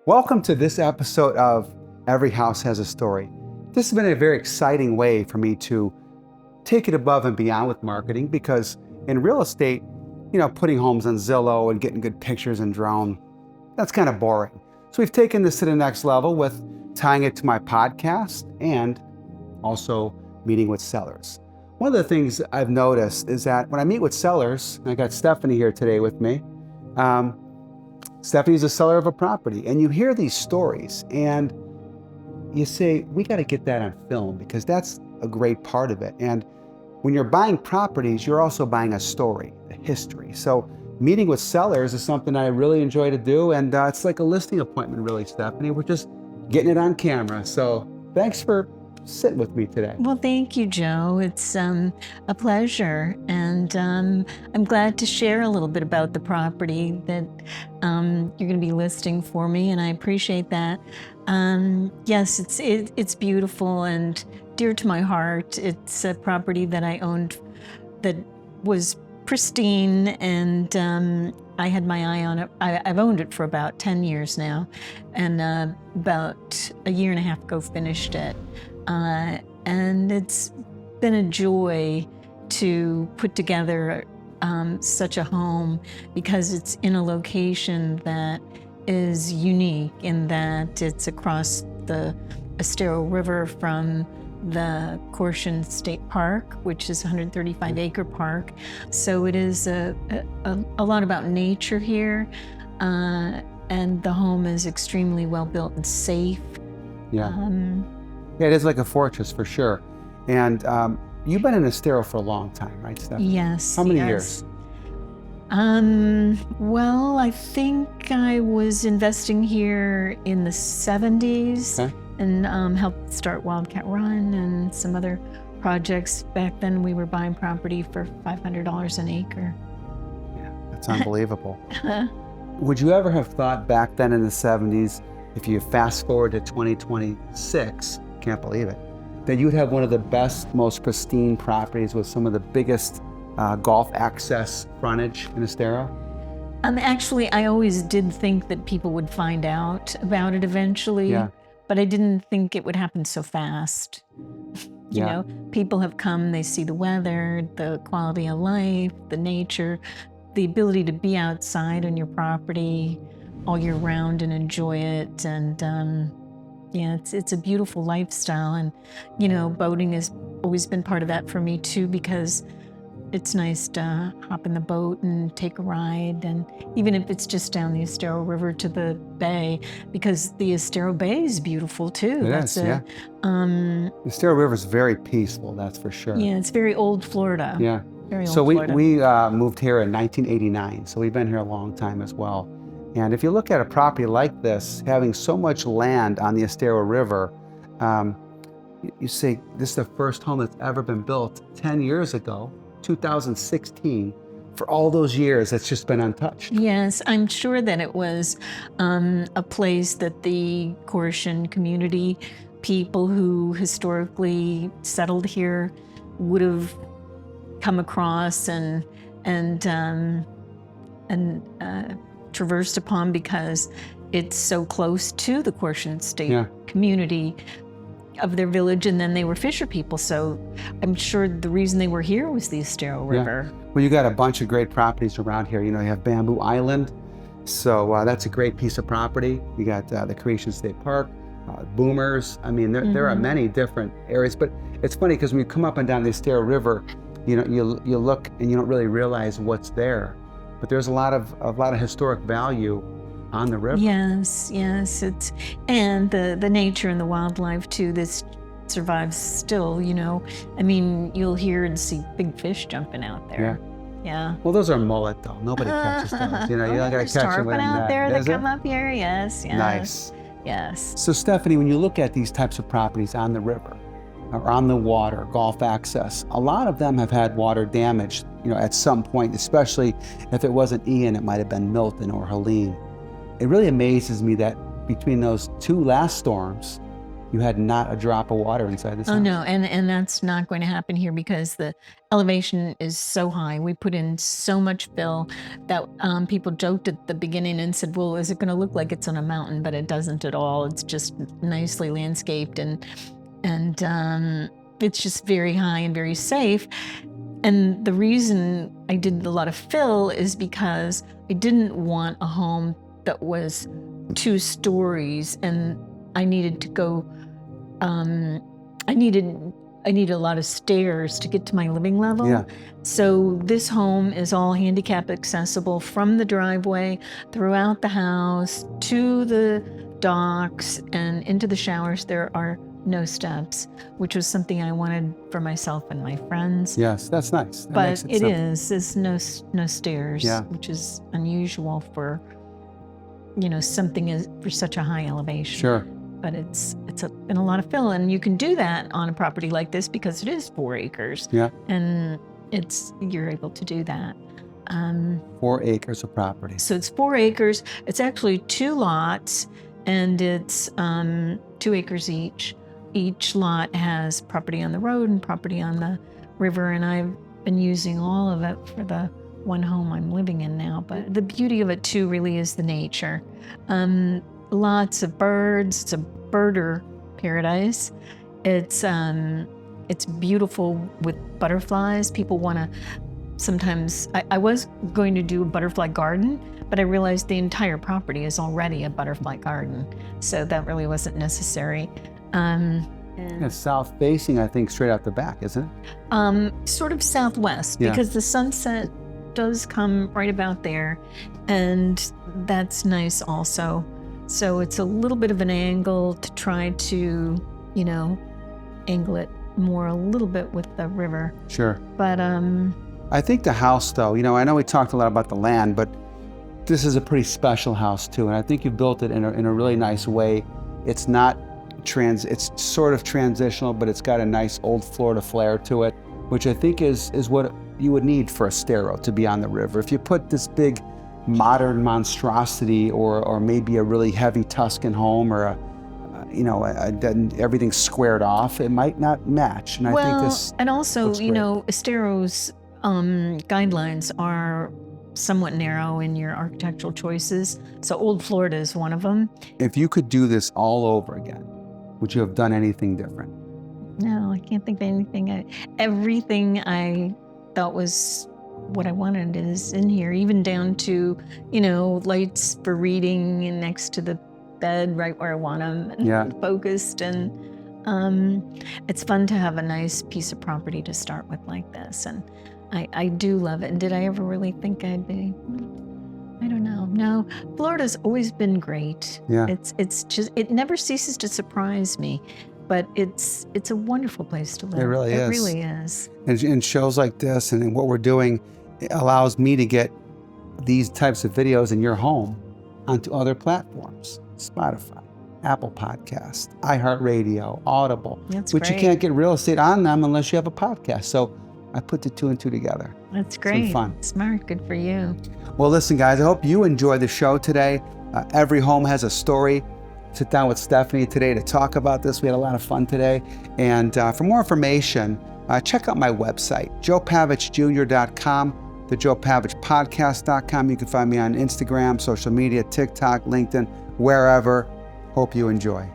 Welcome to this episode of Every House Has a Story. This has been a very exciting way for me to take it above and beyond with marketing because in real estate, putting homes on Zillow and getting good pictures and drone, that's kind of boring. So we've taken this to the next level with tying it to my podcast and also meeting with sellers. One of the things I've noticed is that when I meet with sellers, and I got Stephanie here today with me, Stephanie's a seller of a property, and you hear these stories and you say, we got to get that on film because that's a great part of it. And when you're buying properties, you're also buying a story, a history. So meeting with sellers is something I really enjoy to do, and it's like a listing appointment, really, Stephanie. We're just getting it on camera. So thanks for sitting with me today. Well, thank you, Joe. It's a pleasure, and I'm glad to share a little bit about the property that you're going to be listing for me, and I appreciate that. Yes, it's beautiful and dear to my heart. It's a property that I owned that was pristine, and I had my eye on it. I've owned it for about 10 years now, and about a year and a half ago finished it. And it's been a joy to put together such a home because it's in a location that is unique in that it's across the Estero River from the Caution State Park, which is a 135-acre park. So it is a lot about nature here, and the home is extremely well built and safe. Yeah, it is like a fortress for sure. And you've been in Estero for a long time, right, Stephanie? Yes. How many years? Well, I think I was investing here in the 70s. Okay. And helped start Wildcat Run and some other projects. Back then we were buying property for $500 an acre. Yeah, that's unbelievable. Would you ever have thought back then in the 70s, if you fast forward to 2026, can't believe it, that you'd have one of the best, most pristine properties with some of the biggest golf access frontage in Estero? Actually, I always did think that people would find out about it eventually. Yeah. But I didn't think it would happen so fast. You Yeah. know, people have come, they see the weather, the quality of life, the nature, the ability to be outside on your property all year round and enjoy it. And yeah, it's a beautiful lifestyle. And, boating has always been part of that for me too, because it's nice to hop in the boat and take a ride, and even if it's just down the Estero River to the bay, because the Estero Bay is beautiful too. It is, yeah. The Estero River is very peaceful, that's for sure. Yeah, it's very old Florida. Yeah. Very old So Florida. we moved here in 1989, so we've been here a long time as well. And if you look at a property like this, having so much land on the Estero River, you say this is the first home that's ever been built 10 years ago. 2016, for all those years, it's just been untouched. Yes, I'm sure that it was a place that the Caution community, people who historically settled here, would have come across and traversed upon because it's so close to the Caution State community of their village, and then they were fisher people, so I'm sure the reason they were here was the Estero River. Yeah. Well, you got a bunch of great properties around here. You have Bamboo Island, so that's a great piece of property. You got the Caution State Park, Boomers. I mean, there are many different areas, but it's funny because when you come up and down the Estero River, you look and you don't really realize what's there, but there's a lot of historic value on the river. Yes, and the nature and the wildlife too. This survives still. I mean, you'll hear and see big fish jumping out there. Yeah. Well, those are mullet though. Nobody catches those. You don't gotta catch them with a net. out there that come up here. Yes. Nice. Yes. So Stephanie, when you look at these types of properties on the river or on the water, golf access, a lot of them have had water damage. At some point, especially if it wasn't Ian, it might have been Milton or Helene. It really amazes me that between those two last storms, you had not a drop of water inside this Oh, house. no, and that's not going to happen here because the elevation is so high. We put in so much fill that people joked at the beginning and said, well, is it going to look like it's on a mountain? But it doesn't at all. It's just nicely landscaped, and it's just very high and very safe. And the reason I did a lot of fill is because I didn't want a home that was 2 stories, and I needed to go. I needed a lot of stairs to get to my living level. Yeah. So this home is all handicap accessible from the driveway throughout the house to the docks and into the showers. There are no steps, which was something I wanted for myself and my friends. Yes, that's nice. That makes But it simple. there's no stairs, Yeah. which is unusual for something for such a high elevation. Sure. But it's been a lot of fill, and you can do that on a property like this because it is 4 acres. Yeah. And you're able to do that. 4 acres of property. So it's 4 acres. It's actually 2 lots, and it's 2 acres each. Each lot has property on the road and property on the river, and I've been using all of it for the one home I'm living in now. But the beauty of it too really is the nature. Lots of birds. It's a birder paradise. It's beautiful with butterflies. People want to sometimes. I was going to do a butterfly garden, but I realized the entire property is already a butterfly garden, so that really wasn't necessary. It's south facing, I think, straight out the back, isn't it? Sort of southwest, Yeah. because the sunset does come right about there, and that's nice also. So it's a little bit of an angle to try to, angle it more a little bit with the river. Sure. But I think the house, though, I know we talked a lot about the land, but this is a pretty special house too, and I think you built it in a really nice way. It's not it's sort of transitional, but it's got a nice old Florida flair to it, which I think is what you would need for Estero to be on the river. If you put this big modern monstrosity or maybe a really heavy Tuscan home or everything's squared off, it might not match. And I think this and also, looks great. Estero's guidelines are somewhat narrow in your architectural choices. So Old Florida is one of them. If you could do this all over again, would you have done anything different? No, I can't think of anything. Everything I thought was what I wanted is in here, even down to, lights for reading and next to the bed right where I want them, and Yeah. focused. And it's fun to have a nice piece of property to start with like this. And I do love it. And did I ever really think I'd be? I don't know. No, Florida's always been great. Yeah. It's just, it never ceases to surprise me. But it's a wonderful place to live. It really is. It really is. And shows like this and what we're doing allows me to get these types of videos in your home onto other platforms: Spotify, Apple Podcast, iHeartRadio, Audible. That's But you great. can't get real estate on them unless you have a podcast. So I put the 2 and 2 together. That's been great. fun. Smart. Good for you. Well, listen, guys, I hope you enjoy the show today. Every home has a story. Sit down with Stephanie today to talk about this. We had a lot of fun today. And for more information, check out my website, joepavichjr.com, the joepavichpodcast.com. You can find me on Instagram, social media, TikTok, LinkedIn, wherever. Hope you enjoy.